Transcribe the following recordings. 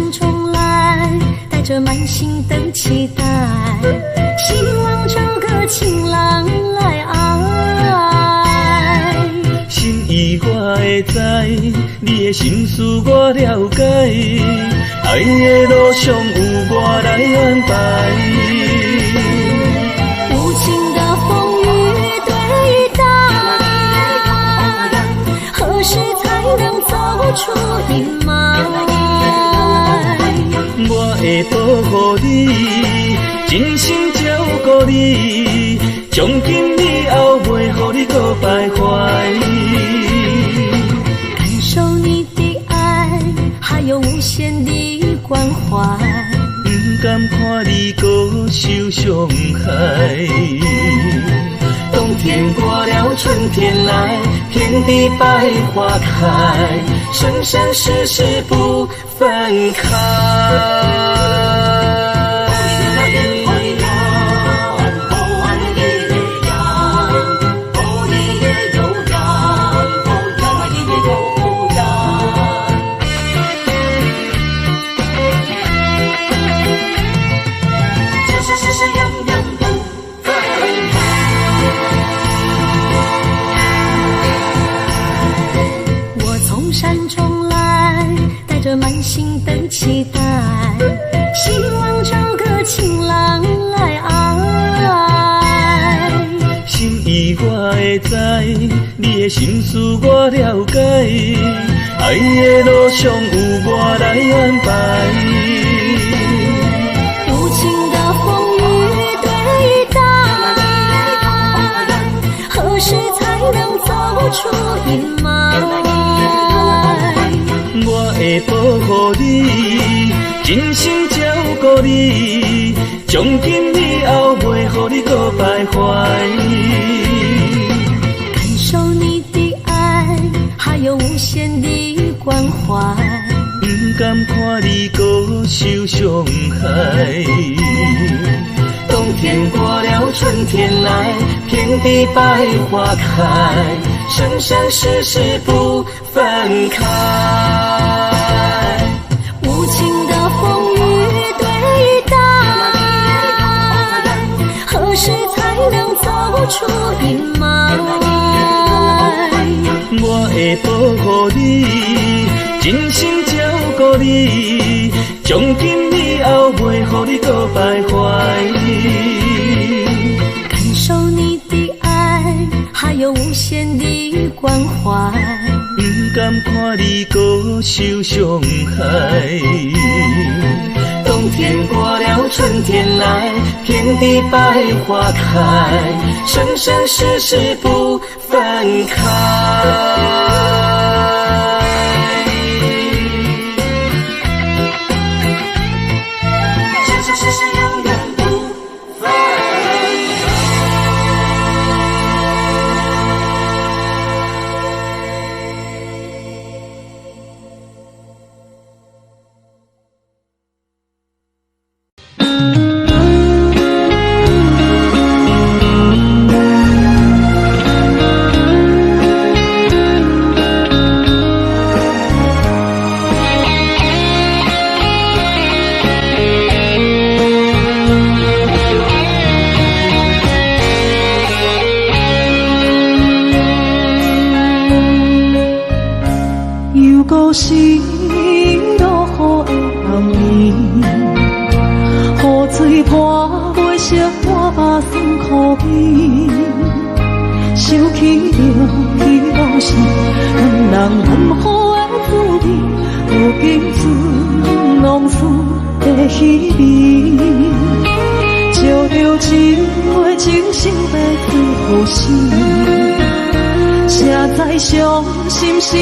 山重来，带着满心的期待，希望找个情郎来爱。心意我会知，你的心思我了解，爱的路上有我来安排。无情的风雨对待，何时才能走出阴霾？我会保护你，真心照顾你，从今以后袂予你搁徘徊。感受你的爱，还有无限的关怀，不甘看你搁受伤害。冬天过了，春天来，遍地百花开，生生世世不分开。满心的期待，希望找个情郎来爱。心意我会知，你的心思我了解，爱的路上有我来安排。无情的风雨对待，何时才能走出阴霾？我会保护你，真心照顾你，从今以后袂予你搁徘徊。感受你的爱，还有无限的关怀，不甘看你搁受伤害。冬天过了，春天来，遍地百花开，生生世世不分开。无情的风雨对待，何时才能走出阴霾？我会保护你，真心照顾你，从今以后袂予你搁徘徊。感受你的爱，还有无限的关怀，不甘看你搁受伤害。冬天过了，春天来，遍地百花开，生生世世不分开。心落雨的暗暝，雨水泼袂湿我目酸苦味，想起着彼往事，两人暗好的滋味，如今只往事的稀微，照着一月情深白最好心。谁知伤心事愈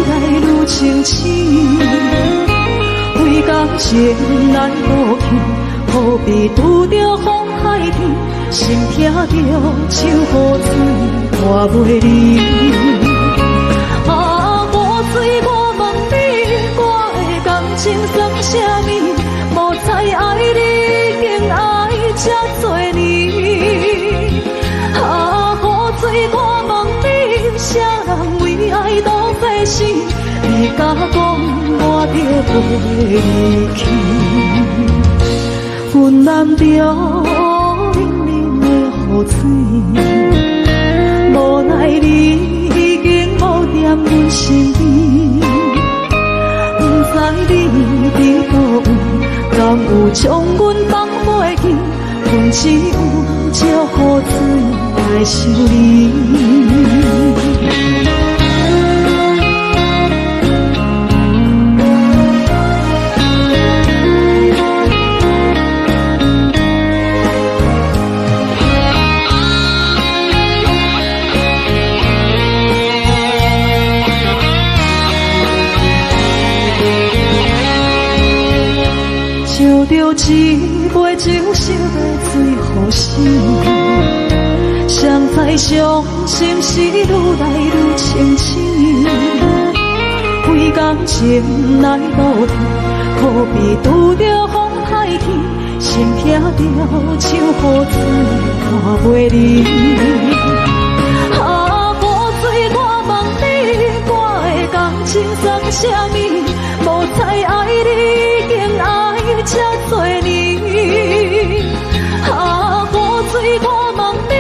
来愈清醒，为感情难渡去，何必拄着风海天，心痛着手雨水看袂离。啊，雨水我问你，我的感情算啥物？无再爱你，竟爱这多年。啊，雨水我问你。啥人为爱都费心？你甲讲我着离去。阮南着冷冷的雨水，无奈你已经无踮阮身边，不知你伫倒位，敢有将阮放袂记？阮只有借雨水来想你。烧着一杯酒，烧要醉予醒。谁知伤心事愈来愈清醒，几工前来路边，可比拄着风太起，心痛着像雨水看袂离。啊，雨水，我问你，我的感情算啥物？无再爱你，竟爱这多年。啊，雨水，我问你，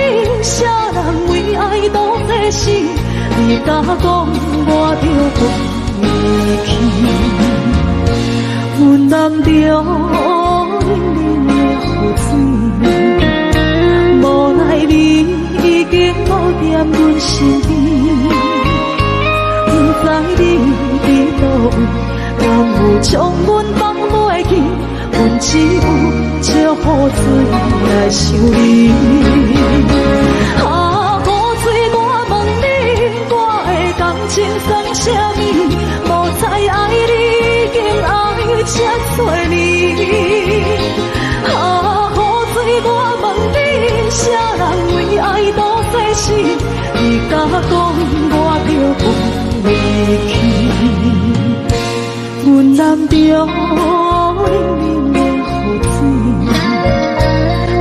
啥人为爱都这死？你甲讲我着离去，阮南着冷冷的雨水，无奈你已经无踮阮身边，不知你伫倒位，敢有将阮放袂记？阮只有借雨水来想你。啊，雨水，我问你，我的感情算啥物？无再爱你，竟爱这多年。啊，雨水，我问你，啥人为爱都这死？你甲讲我着离去，阮南着冷冷的雨水，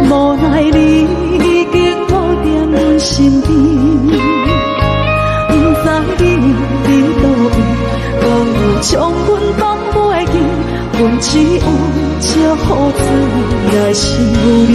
无奈你已经无踮阮身边，不知你伫倒位，敢有将阮放袂记？阮只有借雨水来想你。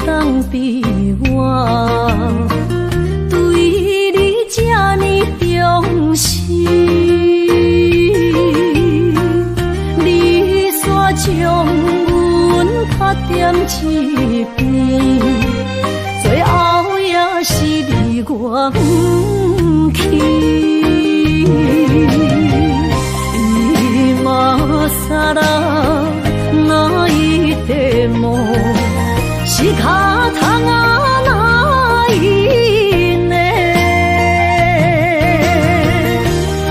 当比我对你这呢重视，你煞将阮拍点一边，最后也是离我不去。今ら泣いても仕方がないね。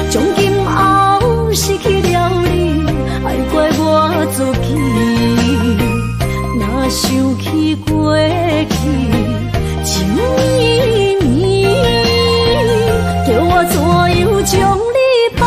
從今後失去了你，愛怪我自己。若想起過去情綿綿，叫我怎樣將你放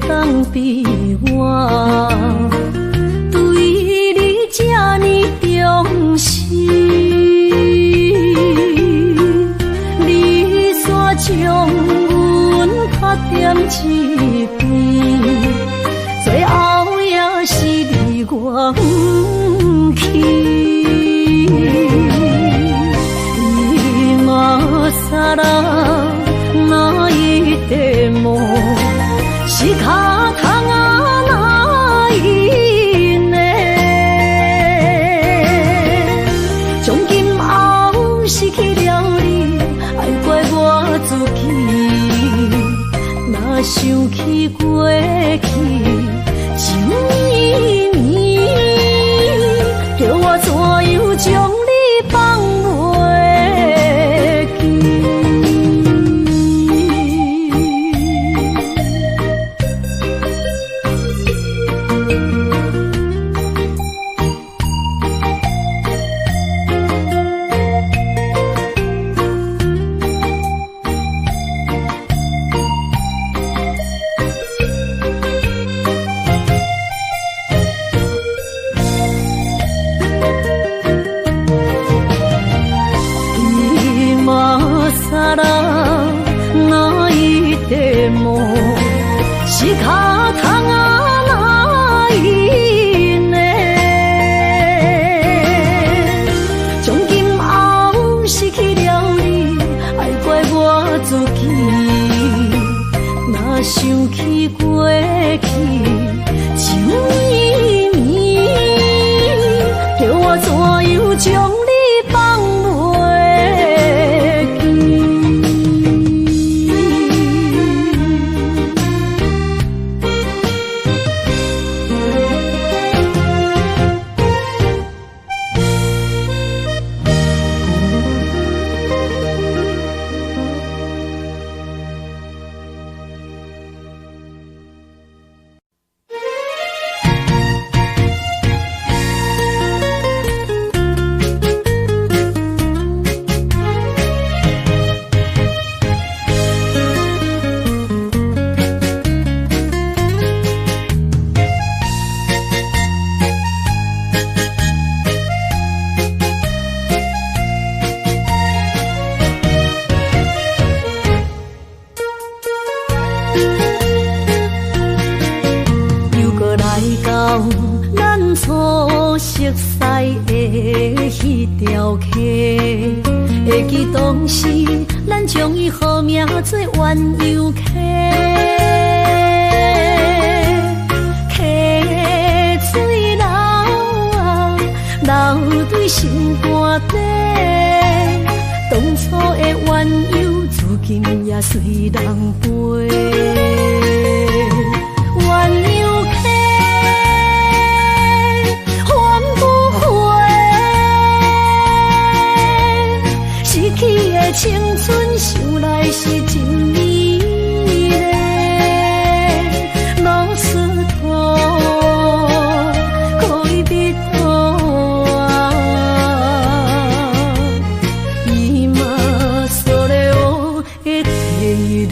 当比我对你这呢重视，将阮拍点一边，最后也是离我不去。今さら泣いても仕方がないね。从今后失去了你，爱怪我自己。若想起过去，情绵绵，叫我怎样将你放袂记？仕方がないね。从今后失去了你，爱怪我自己。若想起过去，情绵绵，叫我怎样将你放袂记？初熟悉的迄条溪，会记当时咱将伊号名做鸳鸯溪。溪水流啊，流对心肝底。当初的鸳鸯，如今也随人飞。鸳鸯溪。青春想来是真美丽，老师徒可以比多啊，今それを得ている。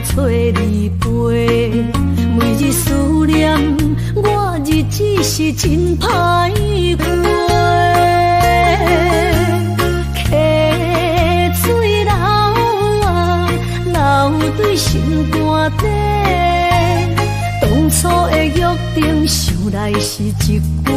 找你陪，每日思念，我日子是真歹过。溪水流啊，流对心肝底。当初的约定，想来是一句话。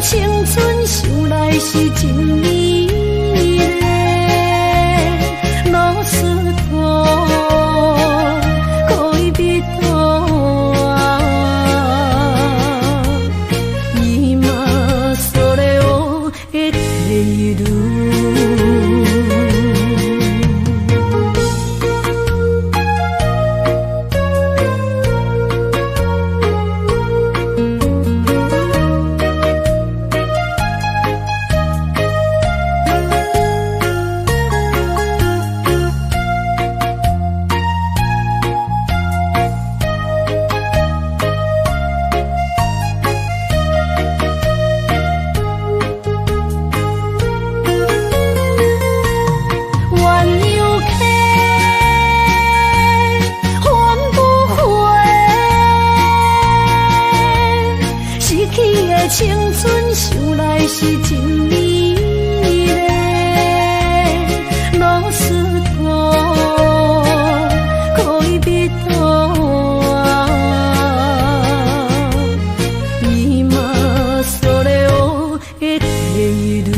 青春想来是真美丽，老师徒可以多啊，今それを得て一路。青春想来是真美丽，老师徒可以比多啊，伊嘛所了的第一路。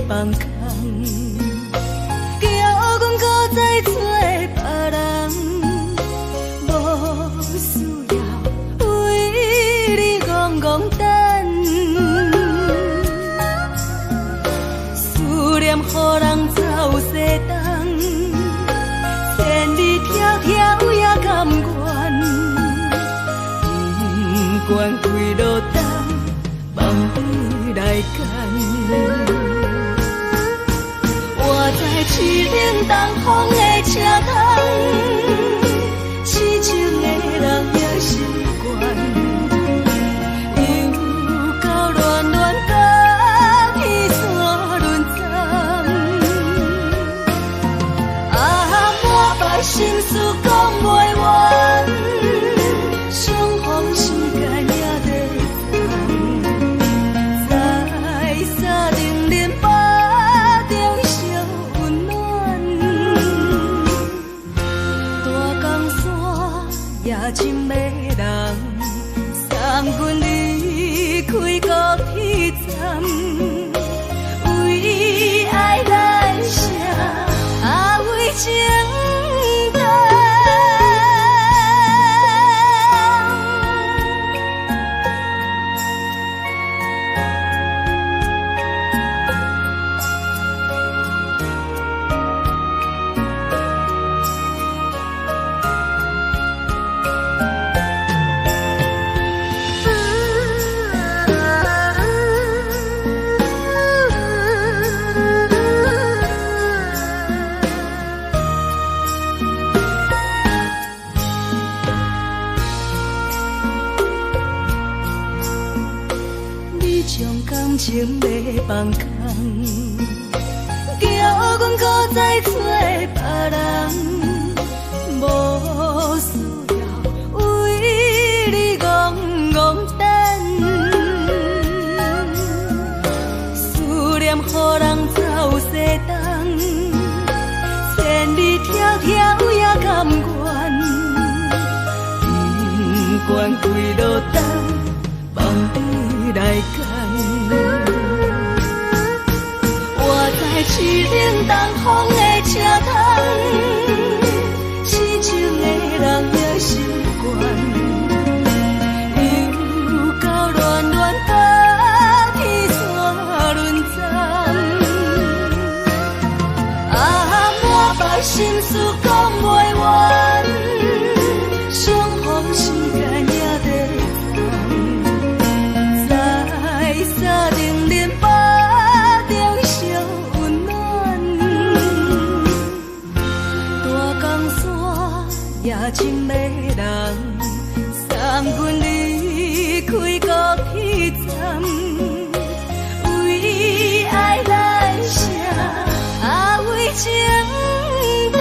放空，叫阮搁再找别人，无需要为你戆戆等，思念予人走西东，千里迢迢也甘愿，不管几路灯，梦里来赶。我在市顶东风的车头，痴情的人也习惯，又到乱乱甲天山轮站。啊，满腹心事讲袂完，相逢时间也在等，在沙冷冷巴中烧温暖，大江山也真迷人，三军离开高铁站，为爱来写为情长。感情要放空，叫阮搁再找别人，无需要为你戆戆等，思念予人走西东，千里迢迢也甘愿，不管几路灯，梦里来赶。我在市顶东风的车头，痴情的人也习惯，又到乱乱甲天山轮站。啊，满腹心事讲袂完，相逢时间也在等，在沙冷冷巴中烧温暖，大江山也真迷人，三军离开高铁站，为爱来写为情长。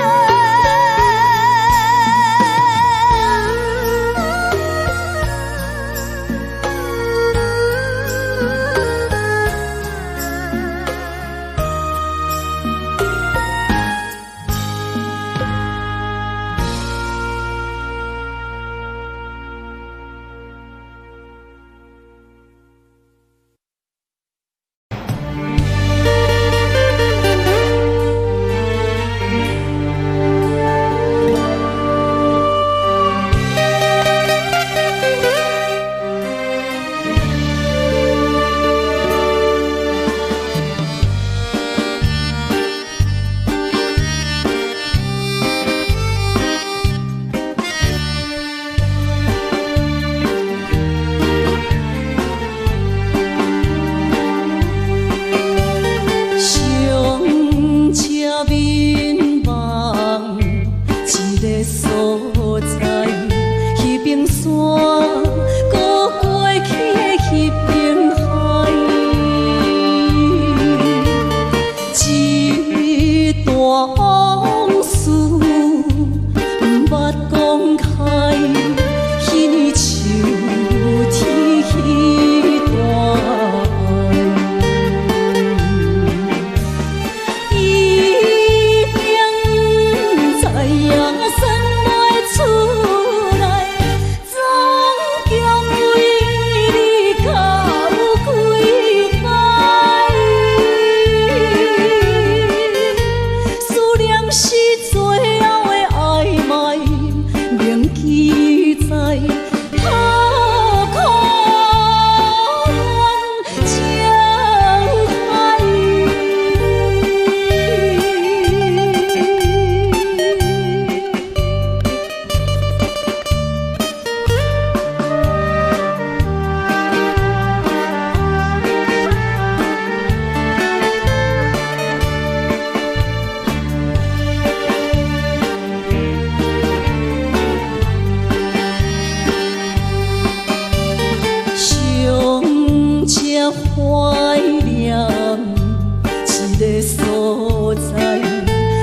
个所在，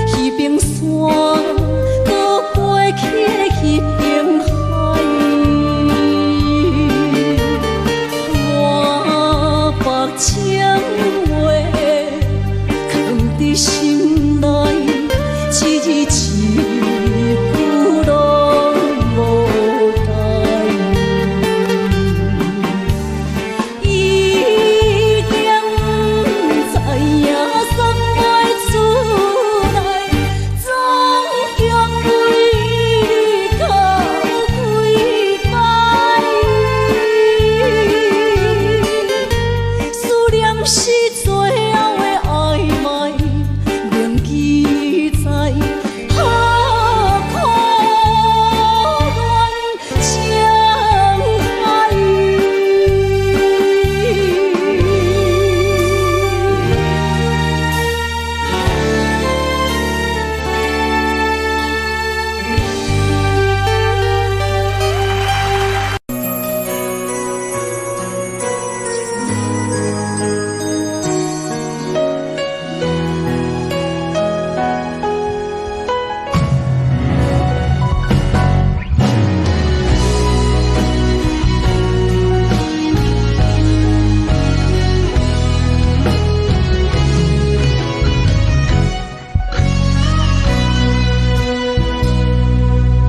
迄边山，搁过去迄边海。我把情话藏伫心内，一字一句拢无改。伊竟知影送我厝内，总共为你哭几摆。思念是最后的暧昧，铭记在何苦恋情海。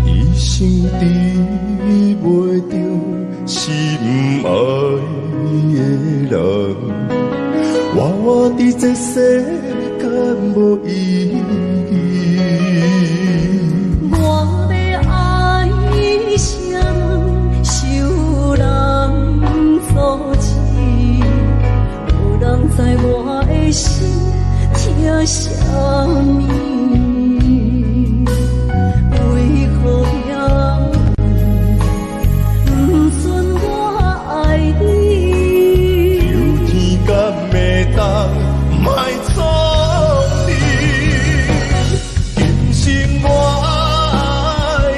一生治袂着心爱的人，我伫这世间无意义。我要爱谁人，受人阻止，无人知我的心疼啥物。为何也不准我爱你？有天敢会当莫错你，今生我爱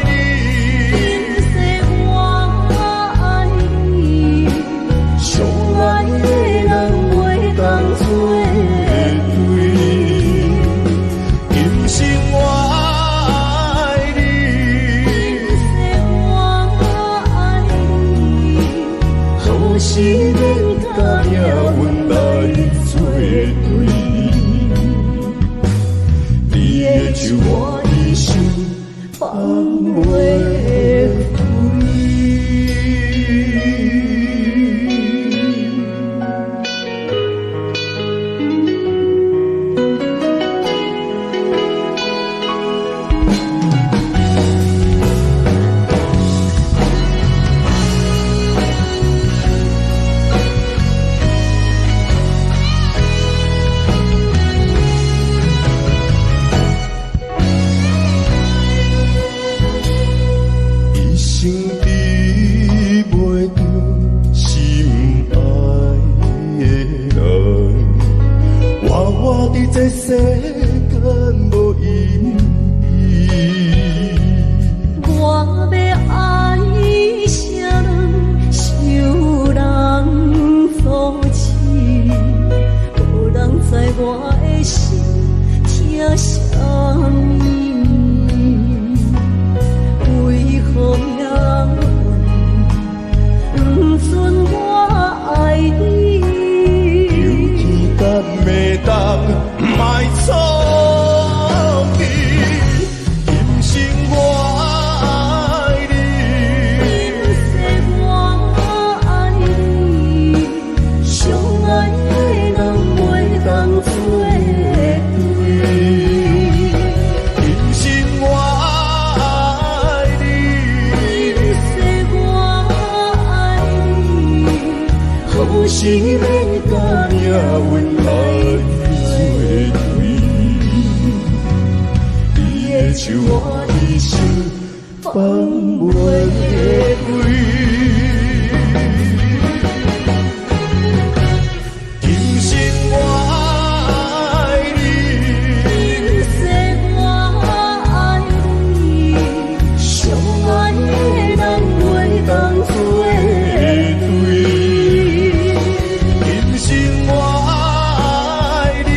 你，今世我爱你，相爱的人袂当做对。今生我爱你，我爱你，何时免甲命运来作对？你的手我一生放袂开。一生治袂着心爱的人，我伫这世间无意义。我要爱谁人，受人阻止，无人知我的心疼啥物。为何也不准我爱你？有天敢会当莫错你，今生我爱你，今世我爱你，相爱的人袂当做对。今生我爱你，今世我爱你，何时免甲命运来作对？你的手我一生放袂开。今生我爱你，今世我爱你，相爱的人袂当做对。今生我爱你。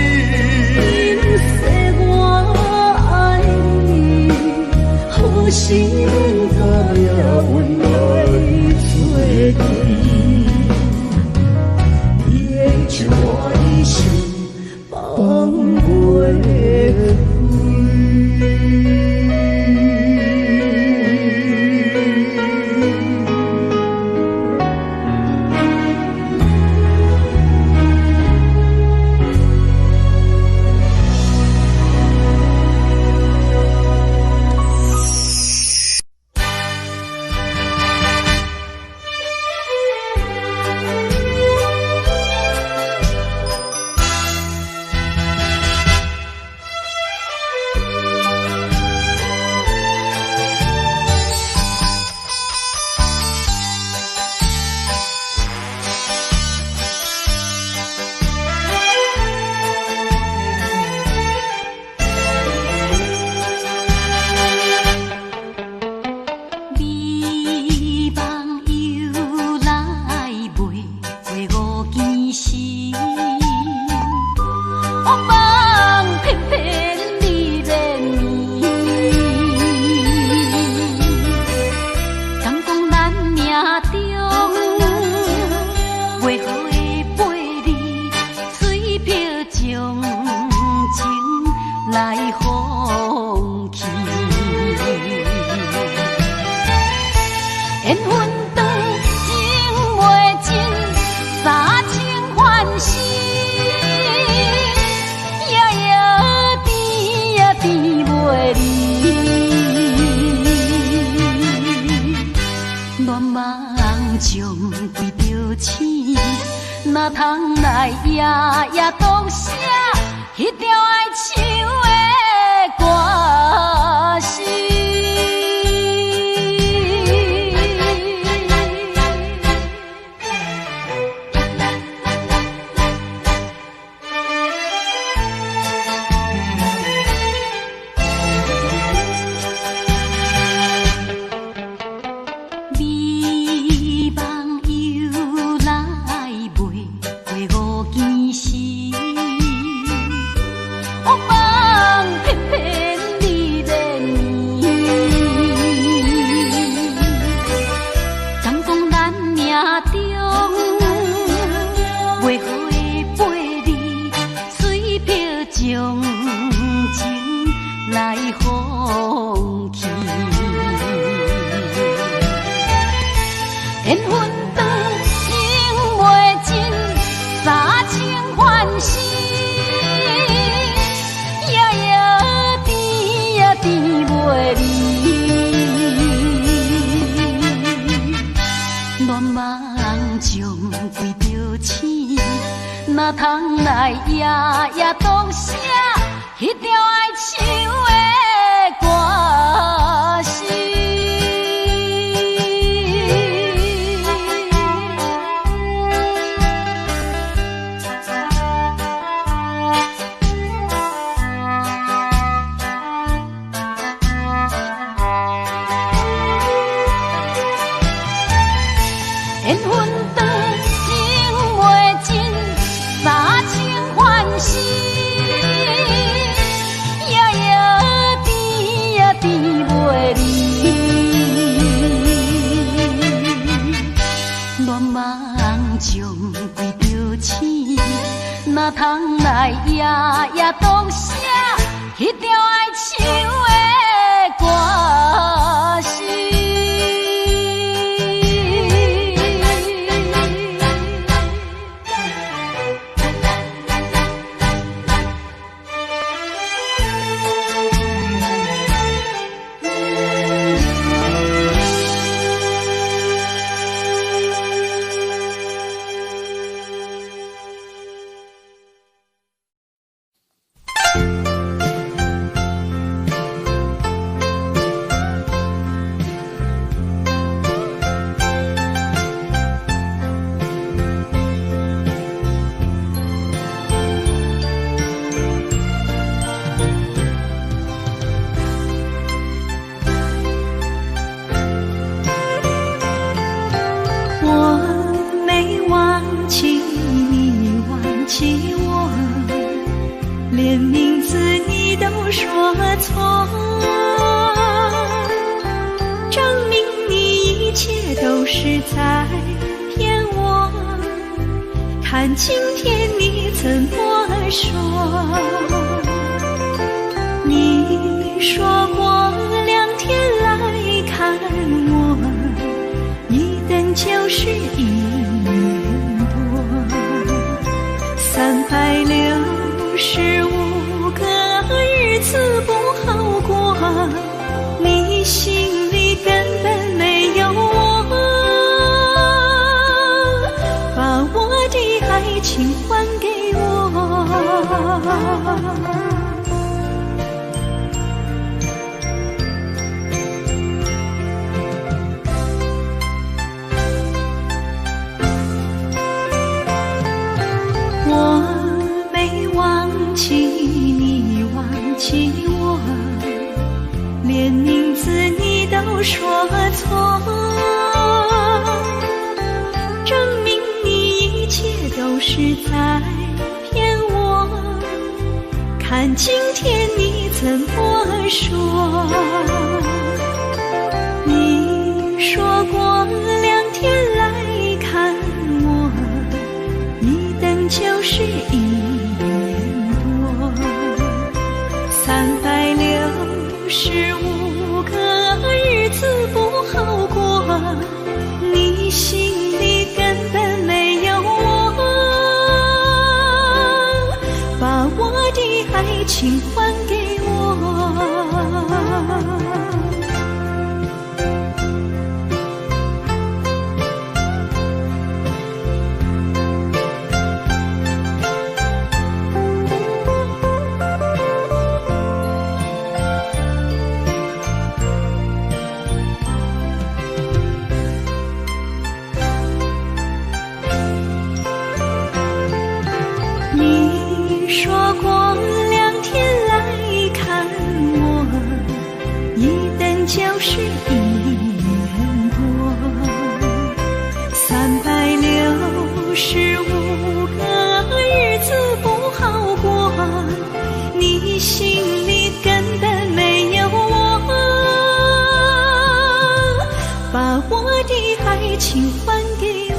哪通来夜夜读写迄条哀愁的歌词？哪通来夜夜读写迄条哀愁的歌词？缘分长，情袂尽。三情欢喜，夜夜甜呀甜袂离。乱梦将规条星，哪通来夜夜读写迄条哀愁的歌词？连名字你都说错，证明你一切都是在骗我。看今天你怎么说？我没忘记你忘记我，连名字你都说错，证明你一切都是在骗我。看今天你怎么说？你说过2天来看我，一等就是1年多，365个日子不好过，你心里根本没有我，把我的爱情还给我。你说过2天来看我，一等就是1年多，365个日子不好过，你心里根本没有我，把我的爱情还给我。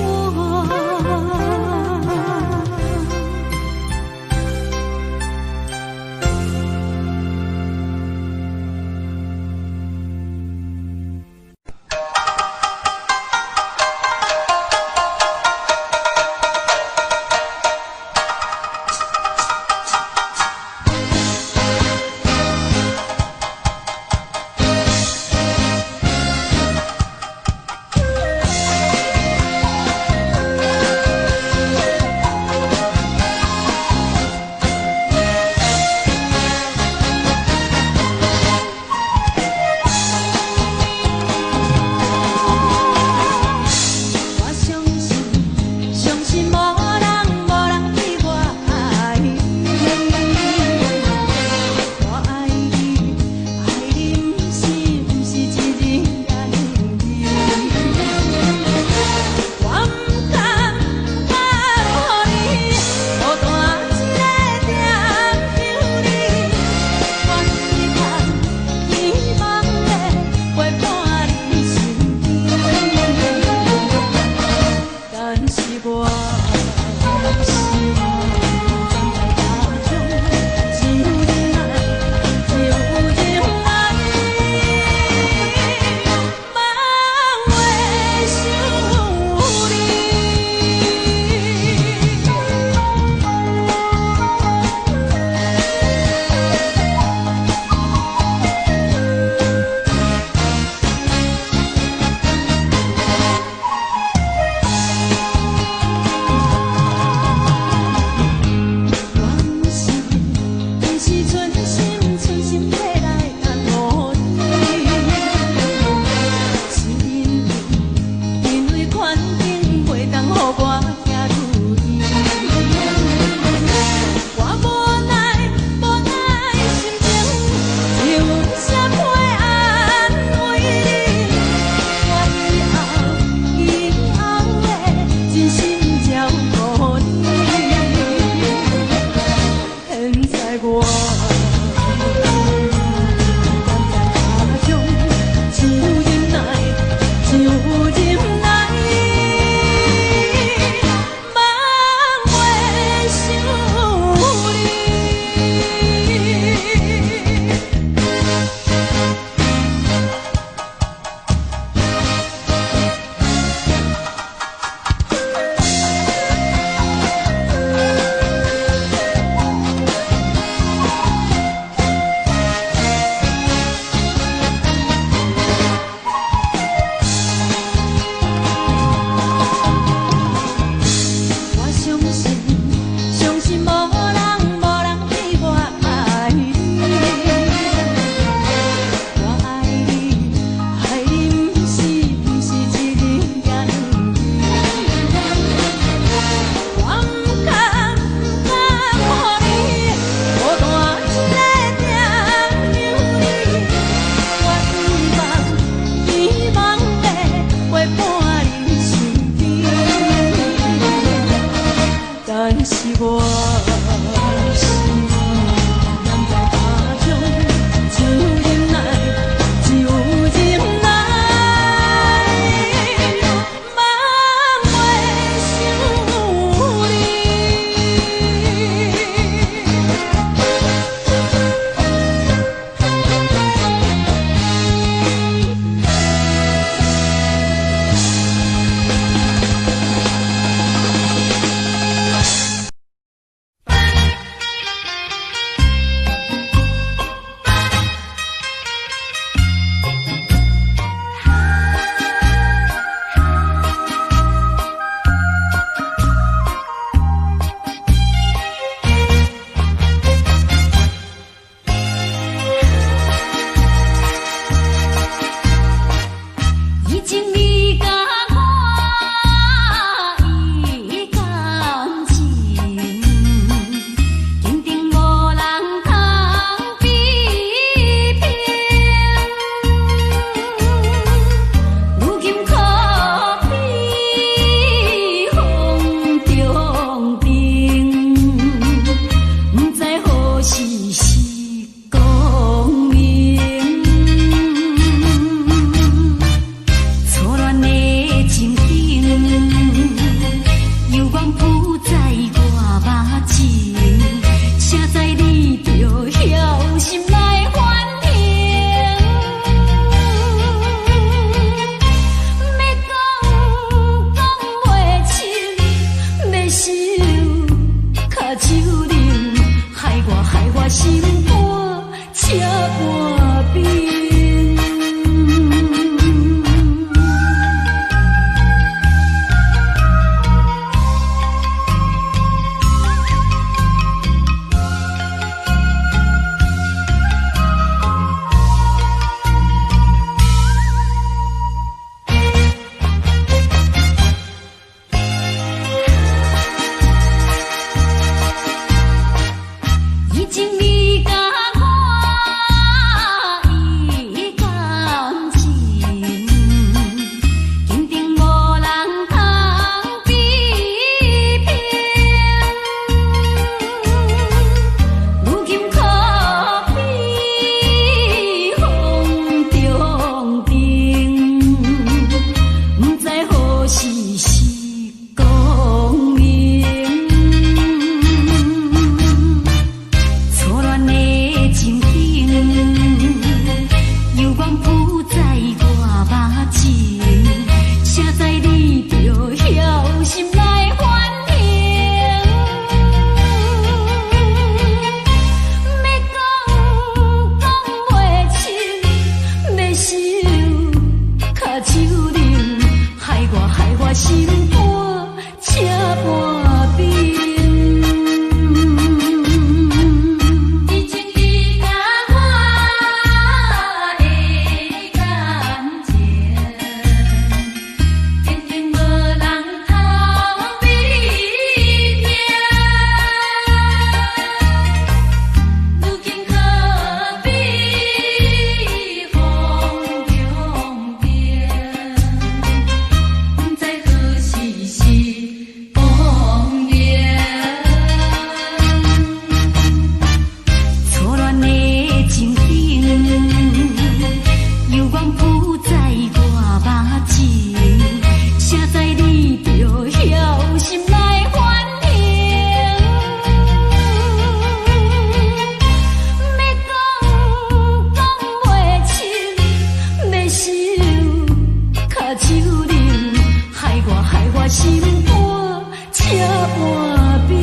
心肝车半边。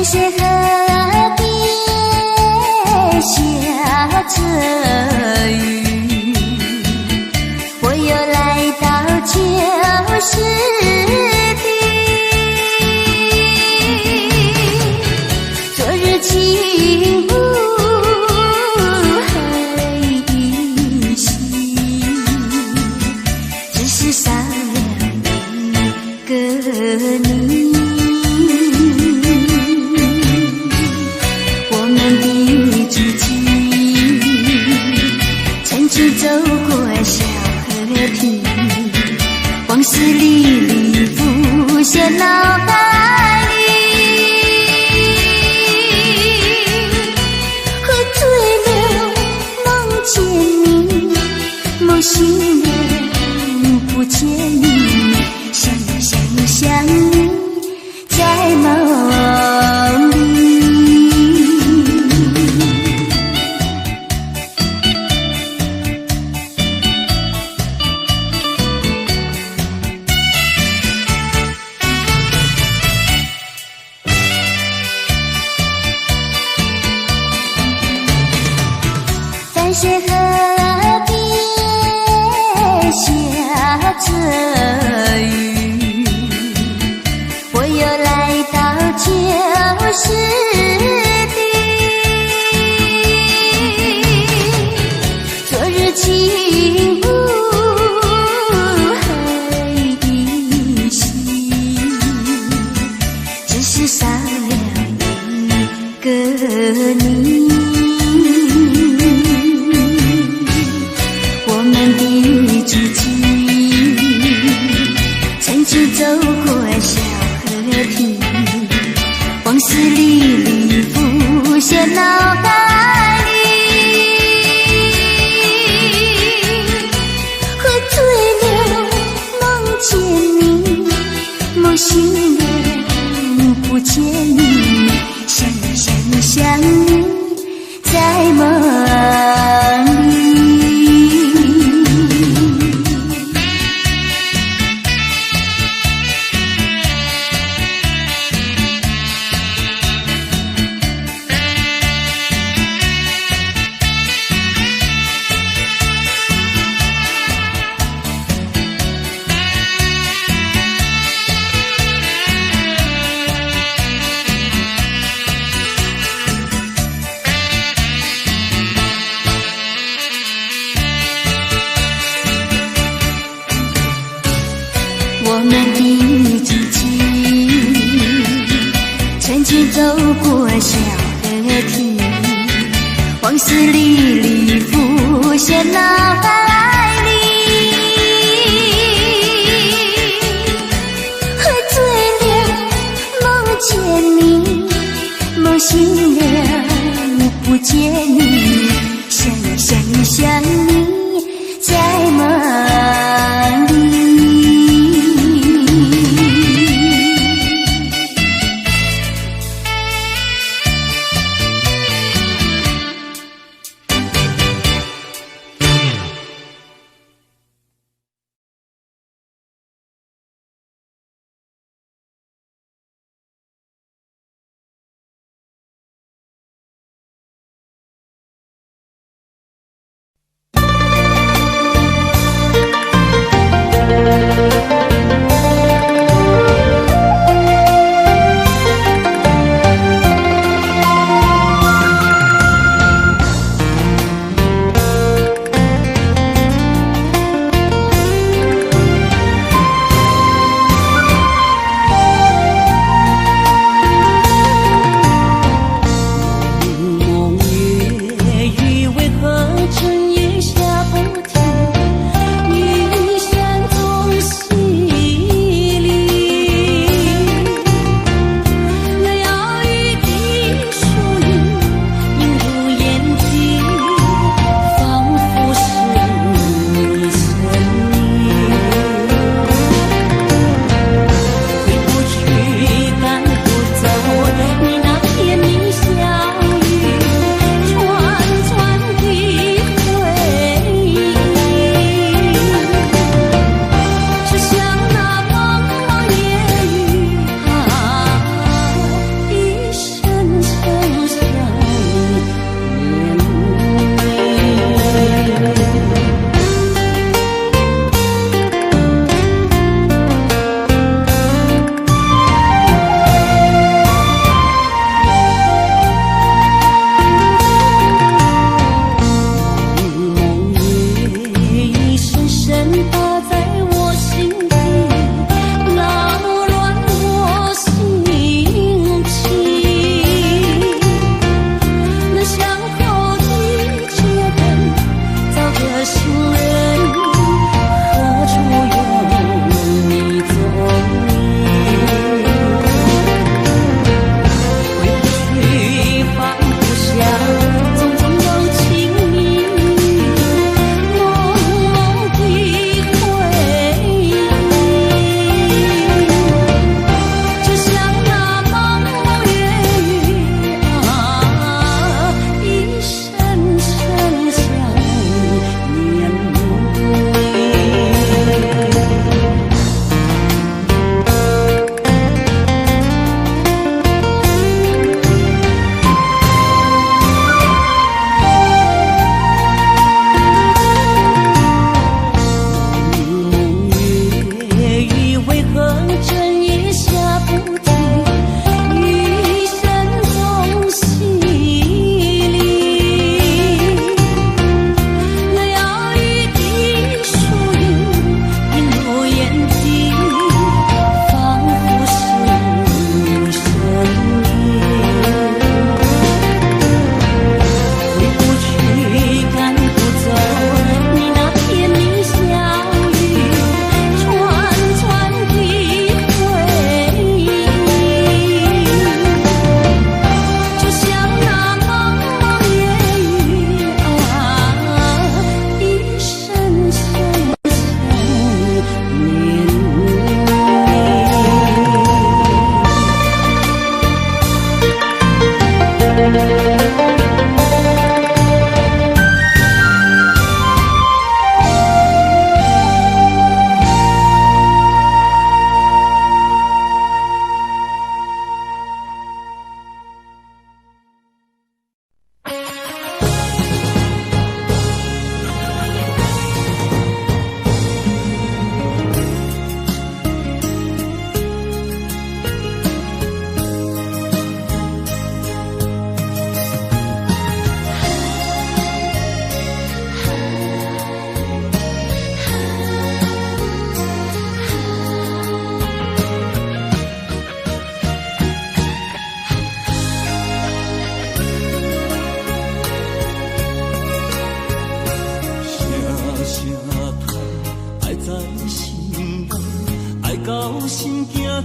是河边下着雨，我又来到旧时地。昨日情不还依稀，只是少了一个你。走过小河堤，往事历历浮现脑海里。喝醉了梦见你，梦醒了不见你，想你在梦里。是河边下着雨，我又来到旧时地。昨日情不还依稀，只是少了一个你。你，我们的足迹，曾经走过小河堤，往事历历浮现脑海里，喝醉了梦见你，梦醒了不见你，想你想你想你，在梦里。我们的足迹，曾经走过小河堤，往事历历浮现脑海里，喝醉了梦见你，梦醒了不见你，想你想你想你，在梦里。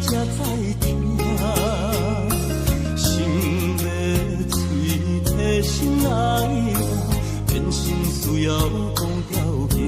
才知听，心要嘴提心爱我，变成需要讲条行。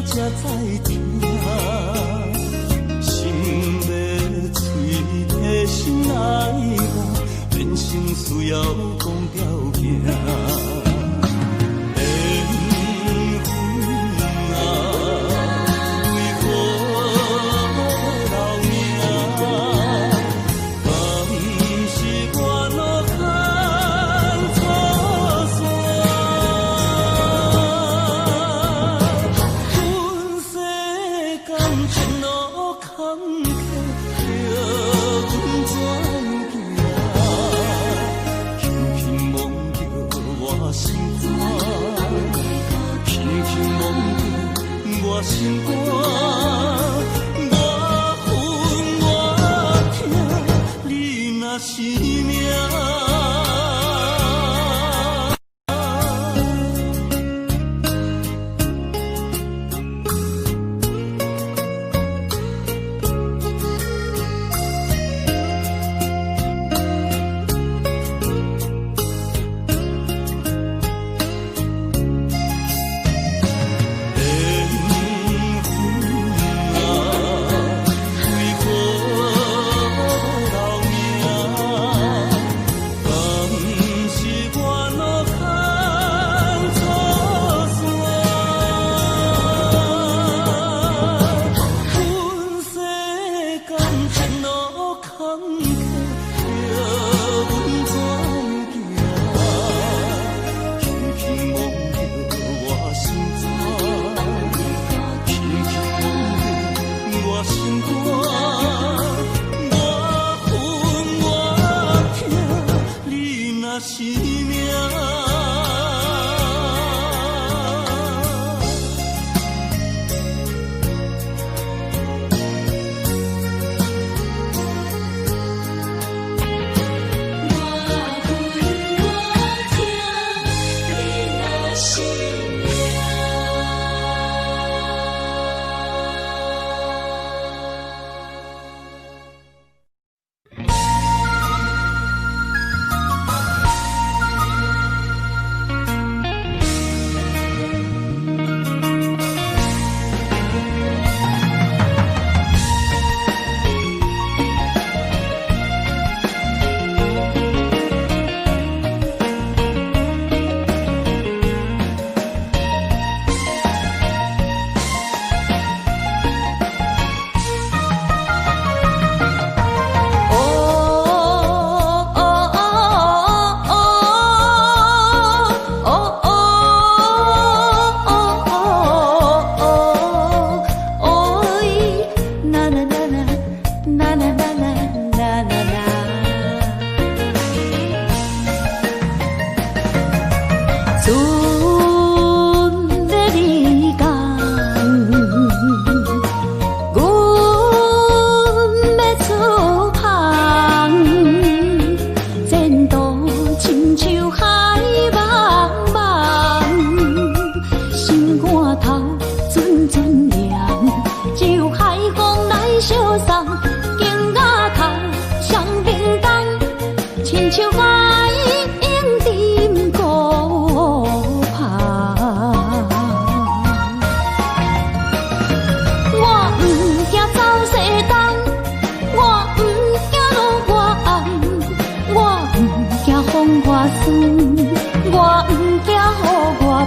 才知听，心要嘴提心爱我，变成需要讲条行。心肝，我恨我痛，你若是命。为何老命？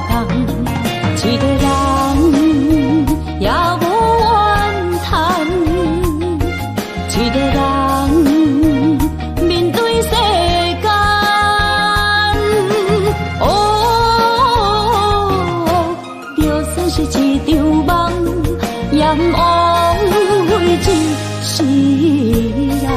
同，一个人也无怨叹，一个人面对世间，哦，就算是一场梦，也毋枉费一世人。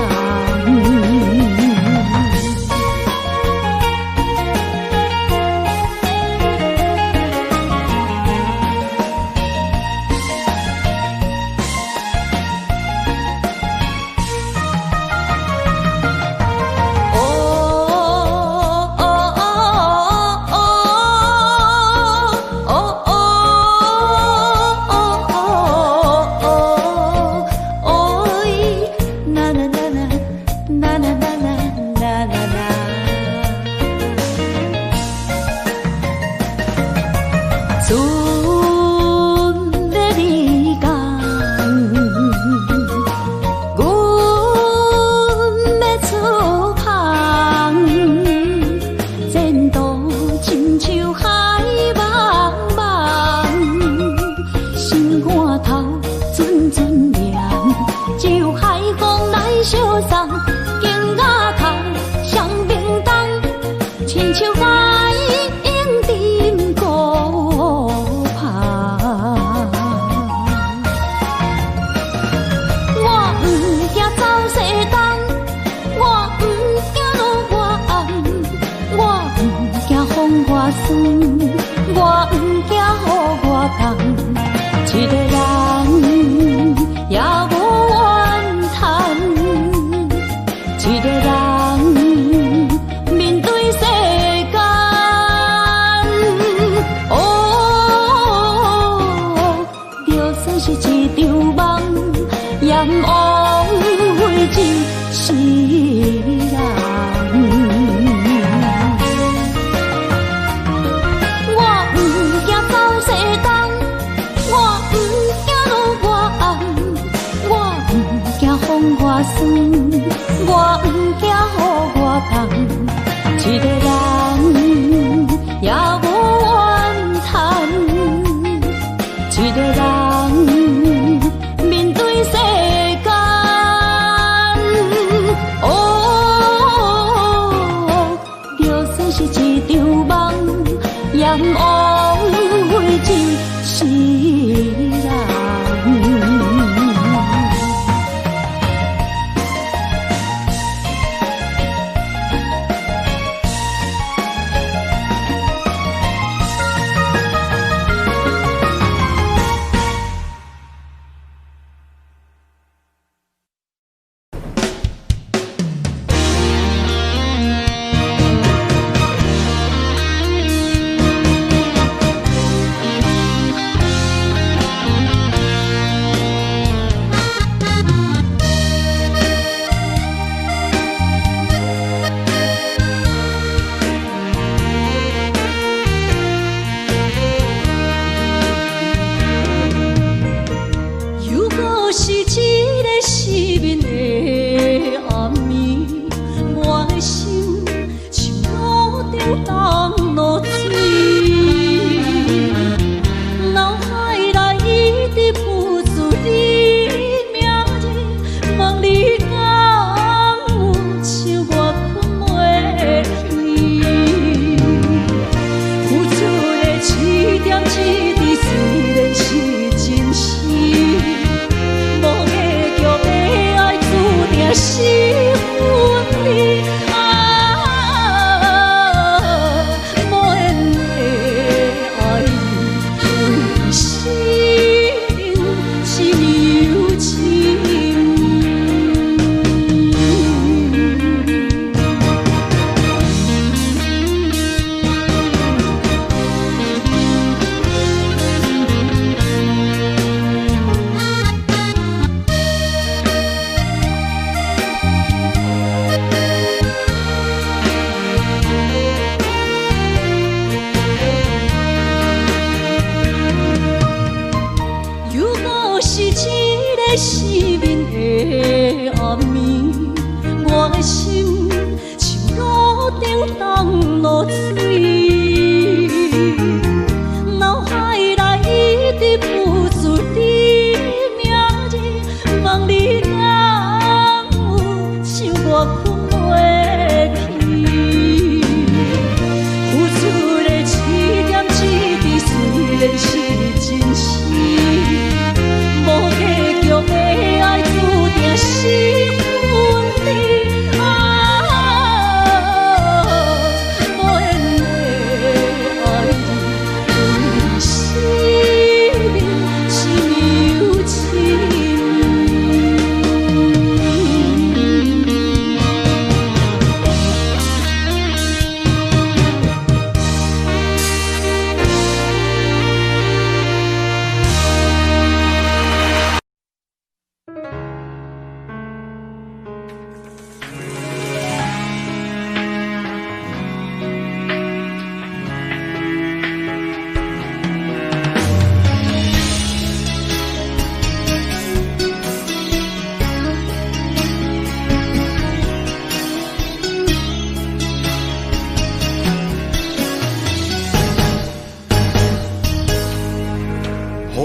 落水，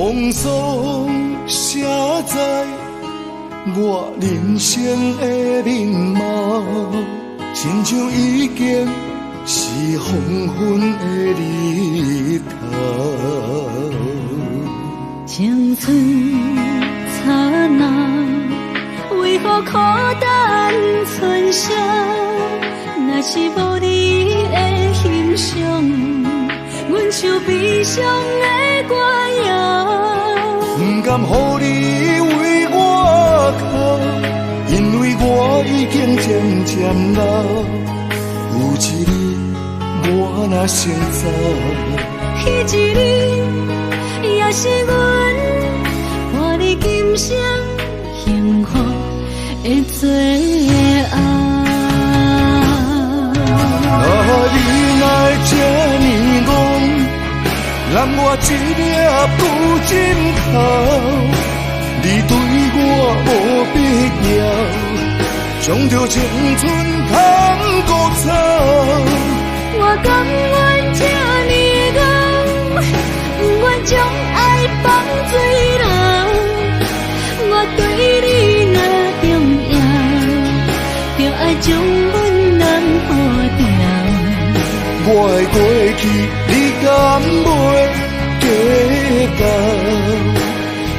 风霜写在我人生的面貌，亲像已经是黄昏的日头。青春刹那，为何孤单存剩？若是无你的欣赏，阮像悲伤的歌谣。不甘予你为我哭，因为我已经渐渐老。有一日我若先走，彼一日也是阮伴你今生幸福的最后。你来这呢戆，揽我一粒不尽头。你对我无必要，将着青春通孤草。我甘愿这呢戆，不愿将爱放水流。我对你若重要，就爱将阮人护掉。我的过去，你敢袂记到？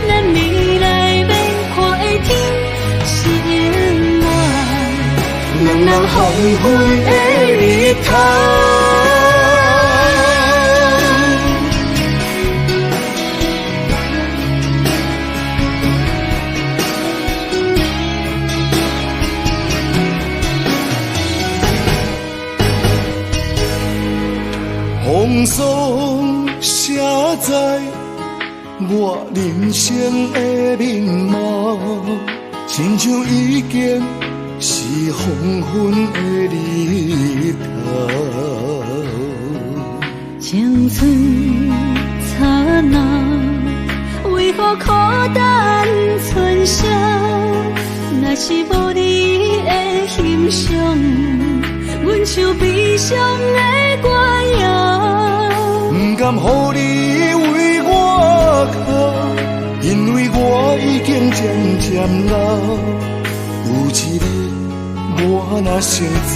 咱未来免看的天是我，两人黄昏的日头。风霜写在我人生的面貌，亲像已经是黄昏的日头。青春刹那，为何孤单存剩？若是无你的欣赏，阮像悲伤的歌谣。不甘予你为我哭，因为我已经渐渐老。有一日我若先走，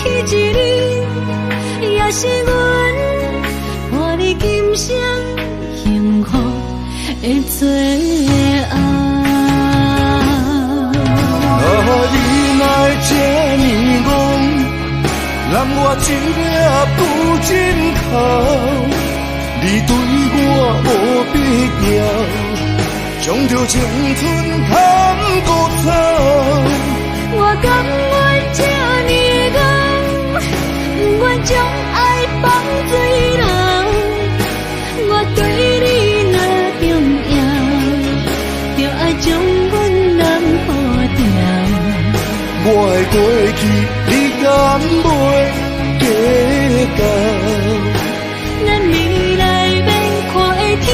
彼一日也是阮伴你今生幸福的最后。你来这呢戆，揽我一粒不尽头。你对我无必要，将着青春通孤草。我甘愿这呢戆，不愿将爱放水流。我对你若重要，就爱将阮人护掉。我的过去，你敢袂记到？咱未来免看的天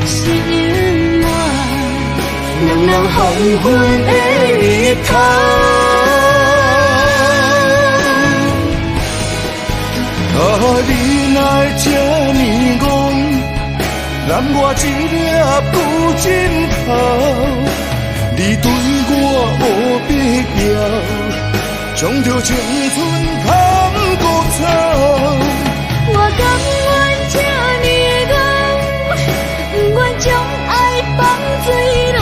是我，两人黄昏的日头。你来这呢戆，揽我一粒不尽头。你对我无必要，将着青春通孤草。我甘愿这呢戆，不愿将爱放水流。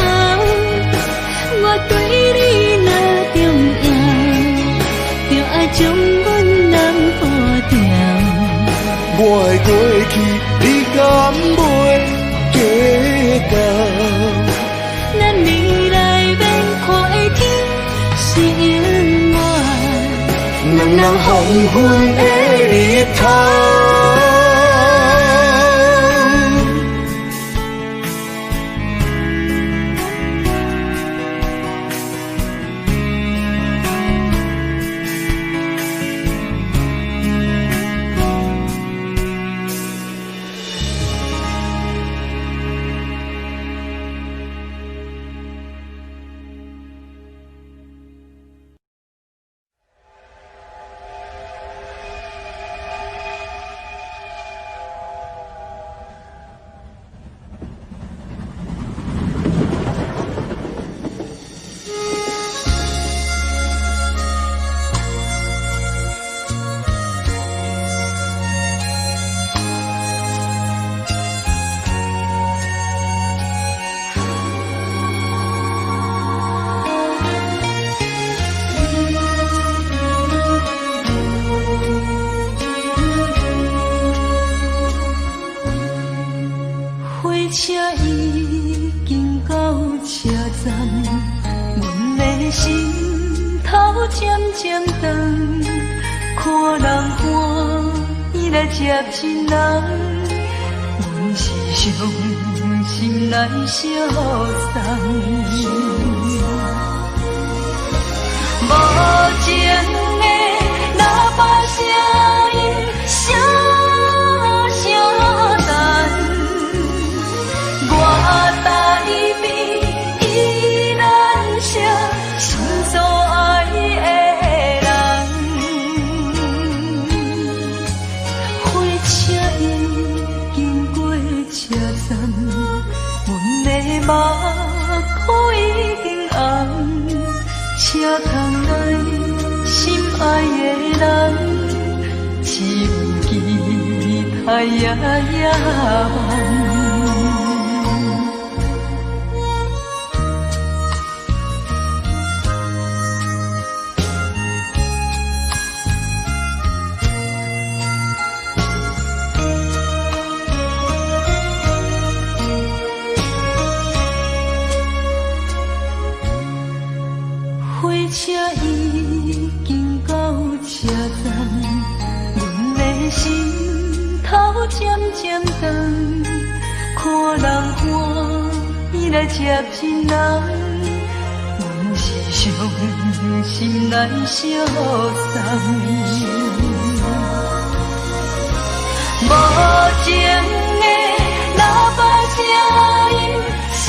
我对你若重要，就爱将阮人护掉。我的过去，你敢袂记到？咱未来免看的天是我，两人黄昏的日头。车已经到车站，阮的心头渐渐长，看人欢喜来接亲人，阮是伤心来相送。无情的喇叭声音，声声淡。我台边依然是心所爱的人，火车已经过车站，阮的目眶已经红，车窗内心爱的人，只有期待夜夜梦。火车已经到车站，阮的心头渐渐长，看人欢喜来接亲人，阮是伤心来相送。无情的喇叭声音，声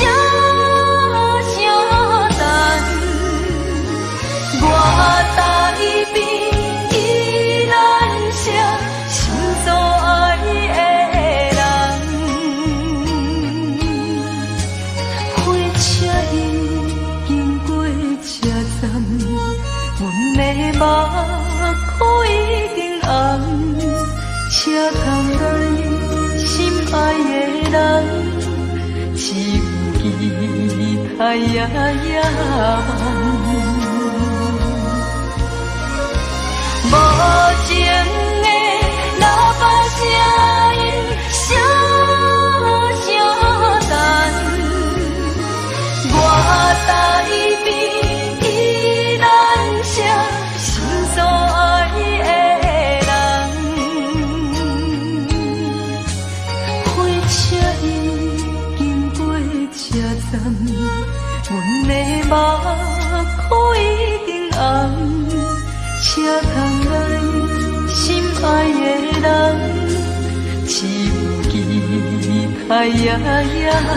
声淡。我台边依然是心所爱的人，火车已经过车站，阮的目眶已经红，车窗内心爱的人，只有期待夜夜梦。无情的喇叭声音，声声淡。我台边依然是心所爱的人，火车已经过车站，阮的目眶已经红，车窗内心爱的人，只有期待夜夜梦。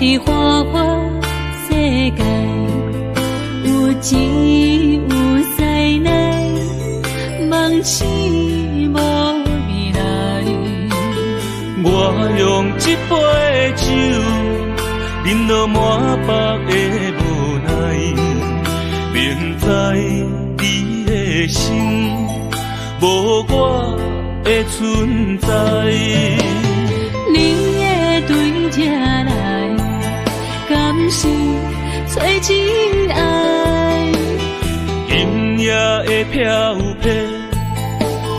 伫花花世界，有钱有灾难，梦醒无未来。我用一杯酒，饮落满腹的无奈，明知你的心无我的存在。你的对这来，敢是找真爱？今夜的飘泊，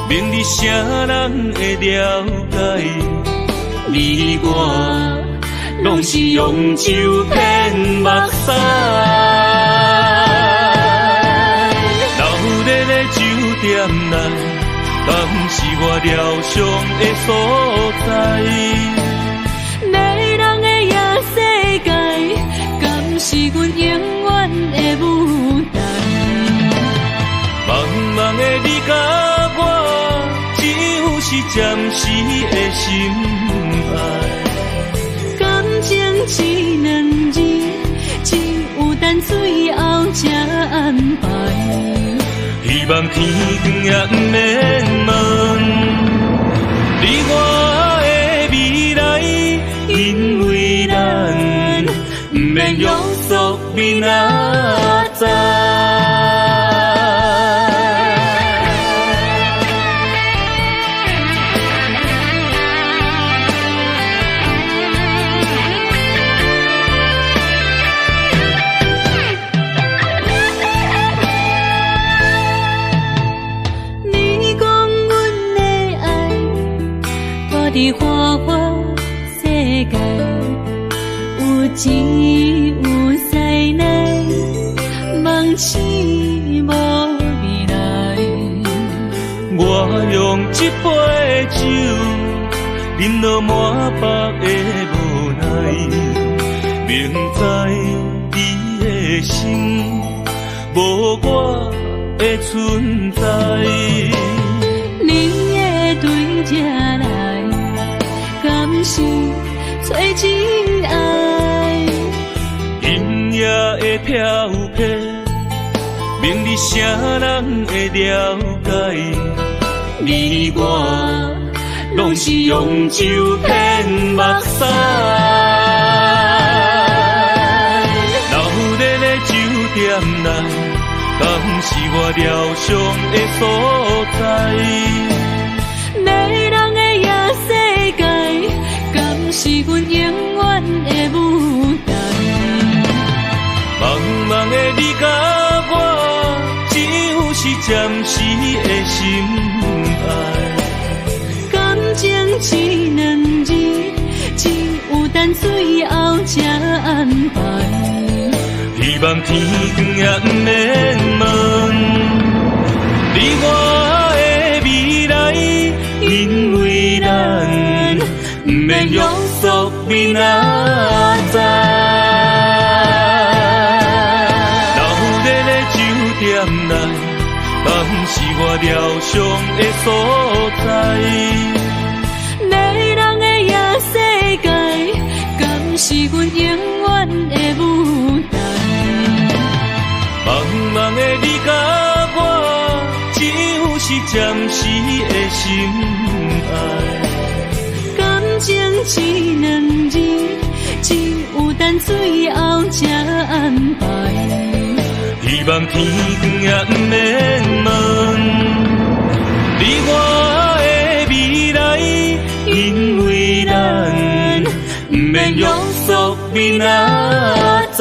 明日谁人会了解？你我拢是用酒骗目屎，热的酒店内，敢是我疗伤的所在？迷人的夜世界，敢是阮永远的舞台？茫茫的你甲我，只有是暂时的心爱。感情只两字，只有等最后才安排。希望天光也不免问，你我的未来，因为咱不免约束明仔载。伫花花世界，有钱有势来，梦醒无未来。我用一杯酒，饮落满腹的无奈，明知你的心无我的存在。你的对这来，敢是找真爱？音乐的飘飘，明日啥人会了解？你我拢是用酒骗目屎，留伫咧酒店内，敢是我疗伤的所在？迷人的夜世界，敢是阮永远的舞台？茫茫的你甲我，只有是暂时的心爱。感情只两字，只有等最后才安排。希望天光也不免问，你我的未来，因为咱不免约束明仔载。留伫咧酒店内，敢是我疗伤的所在？迷人的夜世界，敢是阮永远的舞台？茫茫的你甲我，只有是暂时的心爱。感情只两字，只有等最后才安排。希望天光也不免问，你我的未来，因为咱不免约束明仔载。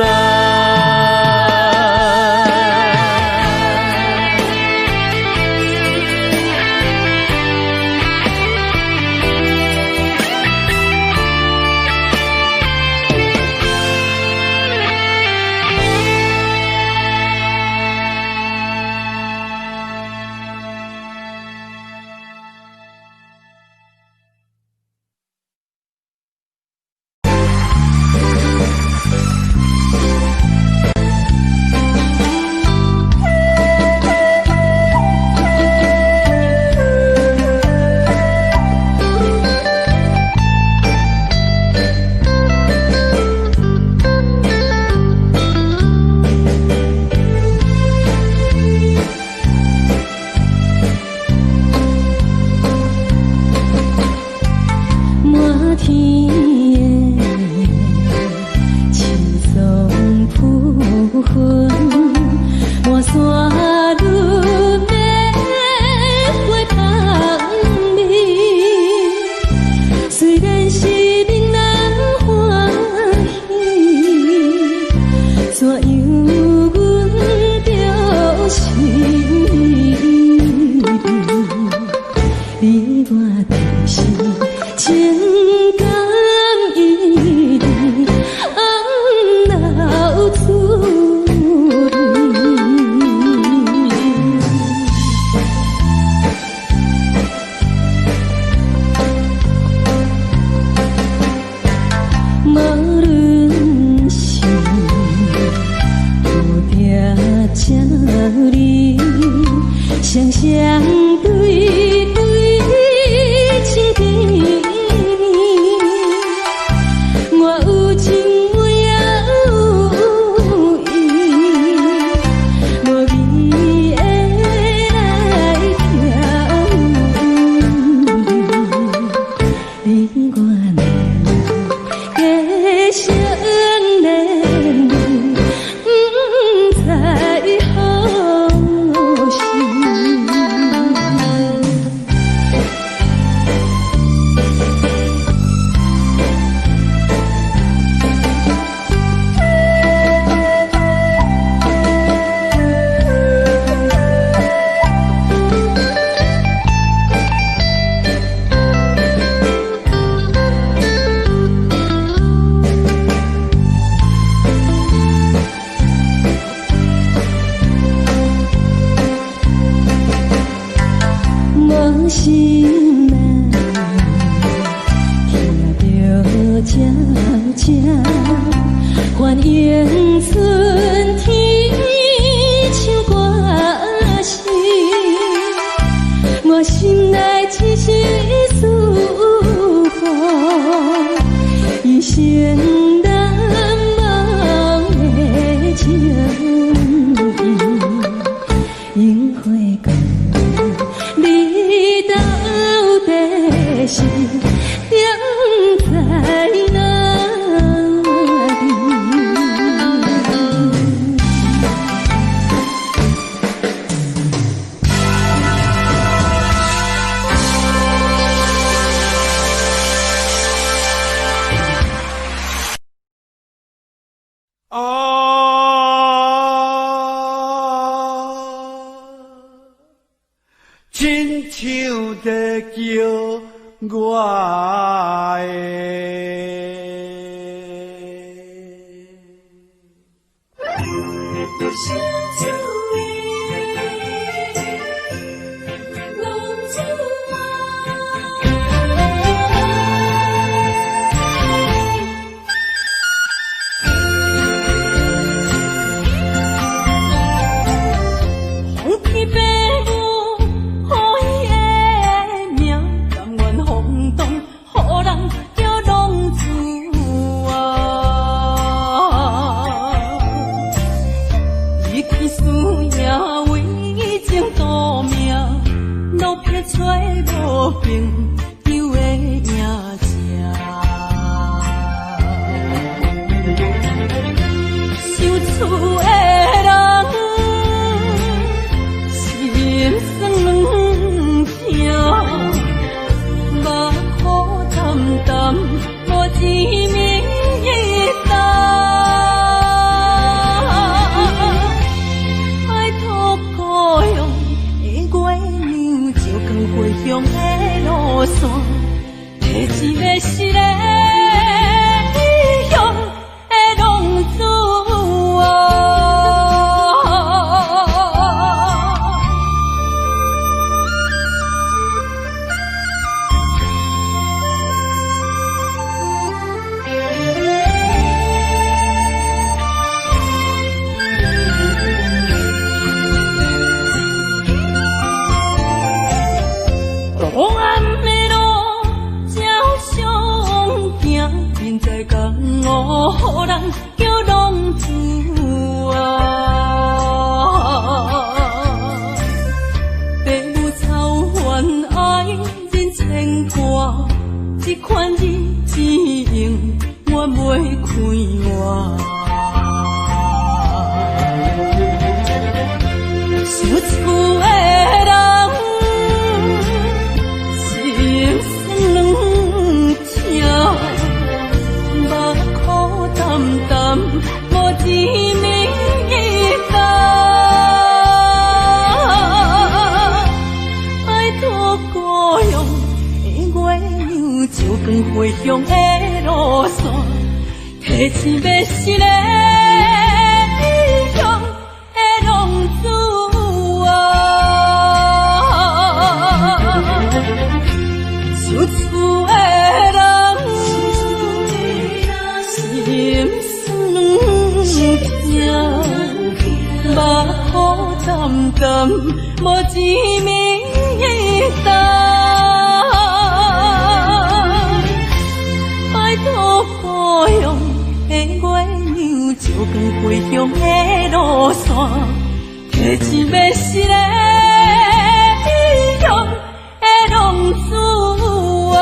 心难，听着悄悄欢迎春天唱歌声，我心内一丝思念，一生难忘的情。樱花港，你到底是踮在哪里？亲像在叫我的。朋友的影子，想厝的人心酸软痛，目眶淡淡无一面一担，爱托孤勇的月娘照光回乡的路线，提一个失个异乡的浪子啊！黑暗的路，照常行，现在江湖人叫浪子啊！父母操烦爱人牵挂，这款日子用我袂开我。想厝的人。无一面一担，爱托孤勇的月娘照光回乡的路线，提醒要失个异乡的浪子啊！想厝的人。目眶淡淡，无一面一担，爱托孤勇的月娘照光回乡的路线，提醒要失个异乡的浪子啊！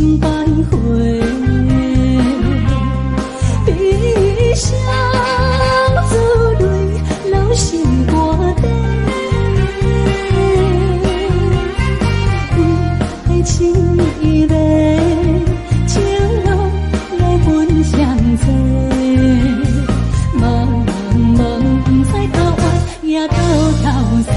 千百回，悲伤珠泪流心肝底，为情意泪，情路来分相济，茫茫不知到弯也到头西。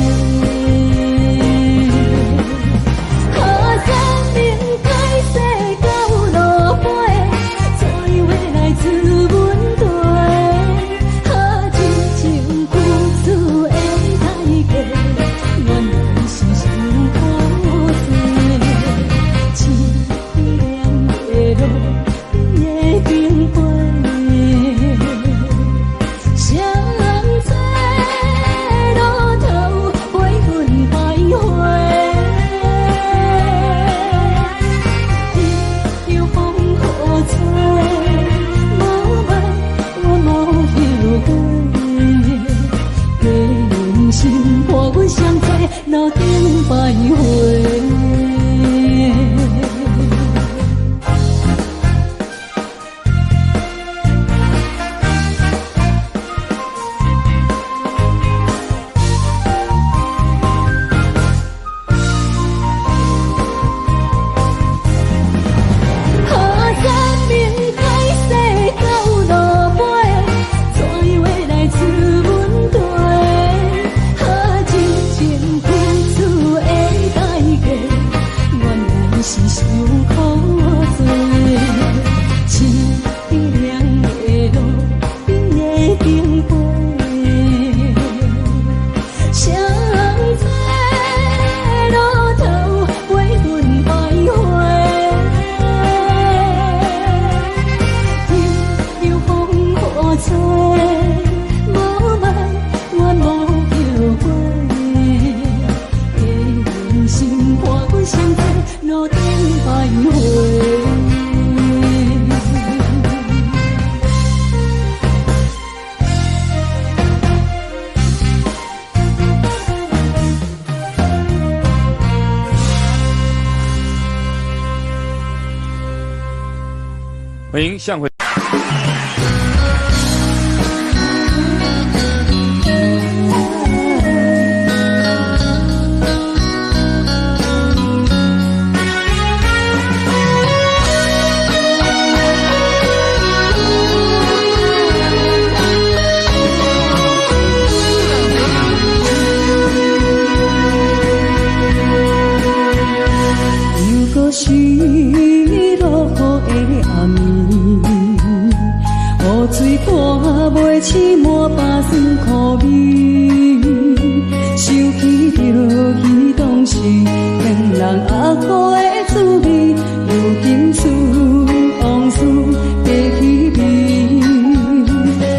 路顶徘徊。欢迎向回。如果是落雨的暗暝，雨水看袂起满巴酸苦味，想起着彼当时骗人压苦的滋味，如今思往事白起味，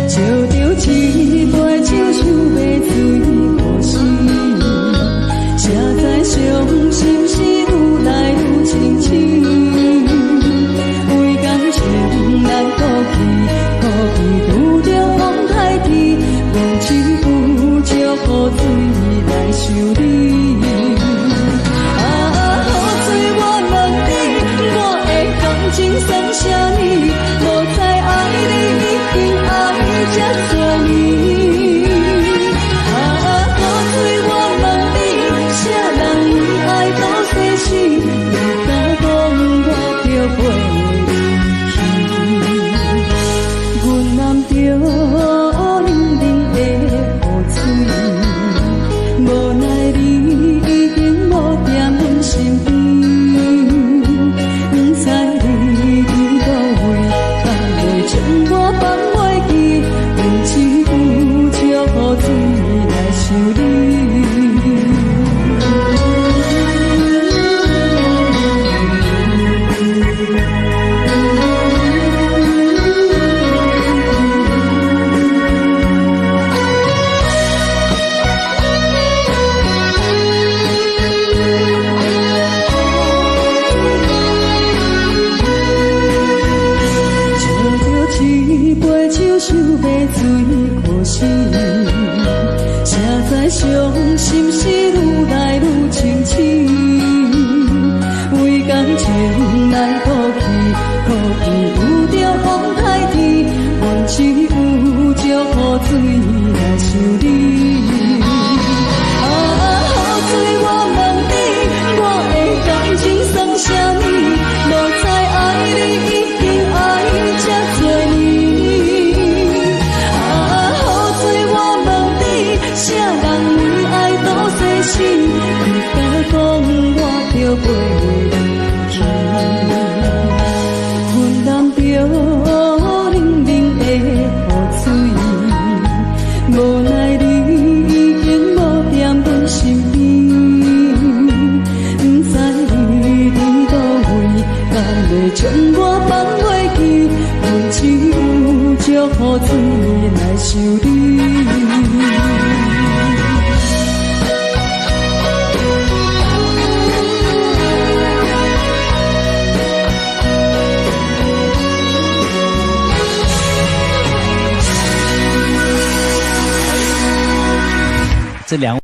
笑着一杯酒想要醉过时，谁知伤心事愈来愈清醒。雨水来修理，雨水我问你，我的感情算啥呢？无再爱你，已经爱这多年。雨水我问你，啥人为爱到生死？你敢讲我着背阮难着。无奈你已经无在阮身边，不知你伫倒位，敢会将我放袂记？不知不觉雨水来想你。一杯酒想要醉过时，谁知伤心事愈来愈清醒，为感情来度将我放袂记，阮只有借雨水来想你。这两位。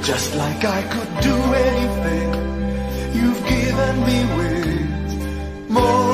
Just like I could do anything, you've given me with more